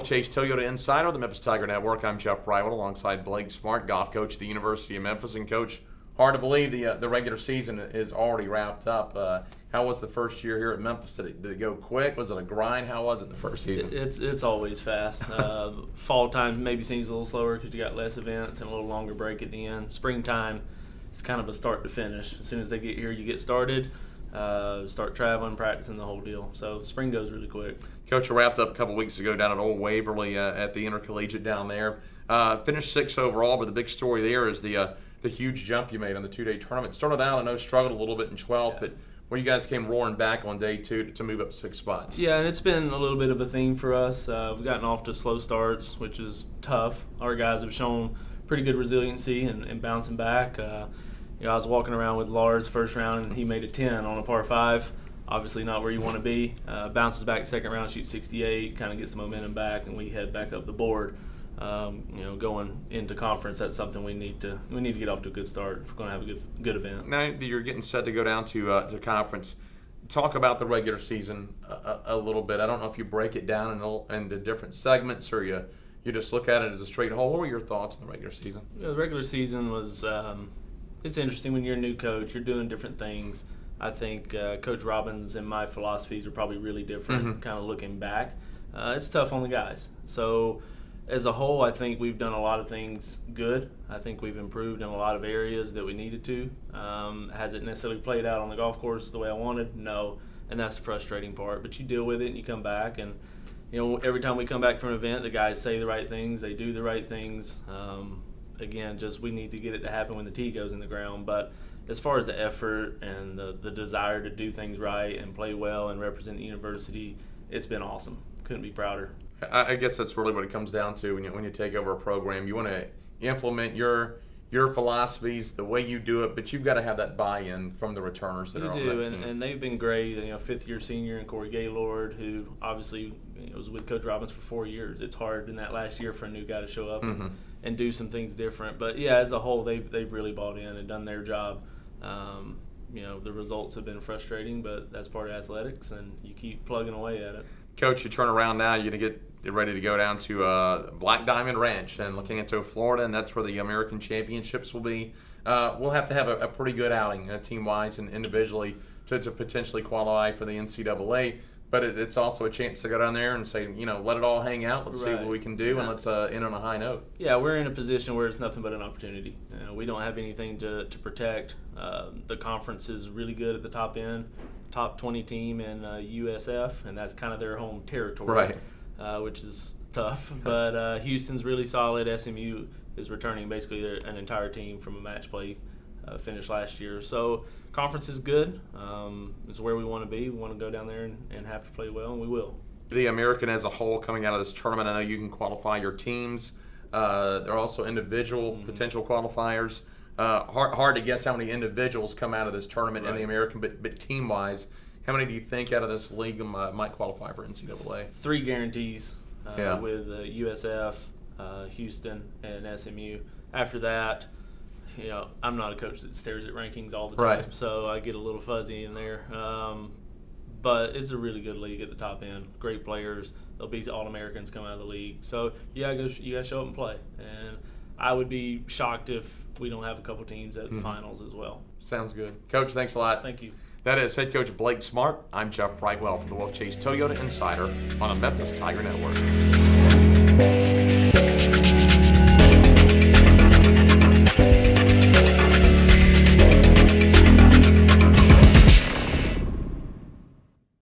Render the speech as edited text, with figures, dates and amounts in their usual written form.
Wolfchase Toyota Insider, the Memphis Tiger Network. I'm Jeff Brightwell alongside Blake Smart, golf coach at the University of Memphis. And Coach, hard to believe the regular season is already wrapped up. How was the first year here at Memphis? Did it go quick? Was it a grind? How was it the first season? It's always fast. Fall time maybe seems a little slower because you got less events and a little longer break at the end. Springtime, it's kind of a start to finish. As soon as they get here, you get started. Start traveling, practicing, the whole deal. So spring goes really quick. Coach, you wrapped up a couple weeks ago down at Old Waverly at the Intercollegiate down there. Finished 6th overall, but the big story there is the huge jump you made on the two-day tournament. Started out, I know, struggled a little bit in 12th, but where you guys came roaring back on day 2 to move up 6 spots. Yeah, and it's been a little bit of a theme for us. We've gotten off to slow starts, which is tough. Our guys have shown pretty good resiliency and bouncing back. I was walking around with Lars first round, and he made a 10 on a par 5. Obviously not where you want to be. Bounces back second round, shoots 68, kind of gets the momentum back, and we head back up the board. Going into conference, that's something we need to get off to a good start if we're going to have a good event. Now that you're getting set to go down to conference, talk about the regular season a little bit. I don't know if you break it down into different segments or you just look at it as a straight whole. What were your thoughts on the regular season? The regular season was it's interesting when you're a new coach. You're doing different things. I think Coach Robbins and my philosophies are probably really different, kind of looking back. It's tough on the guys. So as a whole, I think we've done a lot of things good. I think we've improved in a lot of areas that we needed to. Has it necessarily played out on the golf course the way I wanted? No, and that's the frustrating part. But you deal with it and you come back. And every time we come back from an event, the guys say the right things, they do the right things. Again, just we need to get it to happen when the tee goes in the ground. But as far as the effort and the desire to do things right and play well and represent the university, it's been awesome. Couldn't be prouder. I guess that's really what it comes down to when you take over a program. You want to implement your philosophies, the way you do it, but you've got to have that buy-in from the returners that are on that team. And they've been great. Fifth-year senior and Corey Gaylord, who obviously was with Coach Robbins for 4 years. It's hard in that last year for a new guy to show up and do some things different. But yeah, as a whole, they've really bought in and done their job. The results have been frustrating, but that's part of athletics, and you keep plugging away at it. Coach, you turn around now, you're going to get ready to go down to Black Diamond Ranch and looking into Florida, and that's where the American Championships will be. We'll have to have a pretty good outing, team-wise and individually, to potentially qualify for the NCAA. But it's also a chance to go down there and say, let it all hang out. Let's see what we can do, and let's end on a high note. Yeah, we're in a position where it's nothing but an opportunity. We don't have anything to protect. The conference is really good at the top end, top 20 team in USF, and that's kind of their home territory, which is tough. But Houston's really solid. SMU is returning basically an entire team from a match play finish last year. So conference is good. It's where we want to be. We want to go down there and have to play well, and we will. The American as a whole coming out of this tournament, I know you can qualify your teams. There are also individual potential qualifiers. Hard to guess how many individuals come out of this tournament in the American, but team-wise, how many do you think out of this league might qualify for NCAA? 3 guarantees with USF, Houston, and SMU. After that, I'm not a coach that stares at rankings all the time, so I get a little fuzzy in there. But it's a really good league at the top end. Great players. There'll be All-Americans come out of the league. So you gotta show up and play. And I would be shocked if we don't have a couple teams at the finals as well. Sounds good. Coach, thanks a lot. Thank you. That is head coach Blake Smart. I'm Jeff Brightwell from the Wolfchase Toyota Insider on the Memphis Tiger Network.